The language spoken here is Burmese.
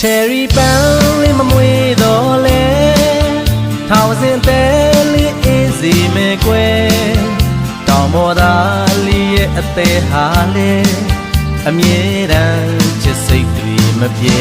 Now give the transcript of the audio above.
Cherry ပန်းလေးမမွေးတော့လေထောင်စင်သေးလေးအေးစီမဲ့ကွယ်တောင်ပေါ်သားလေးရဲ့အသေးဟာလေအမြဲတမ်းချစ်စိတ်တွေမပြေ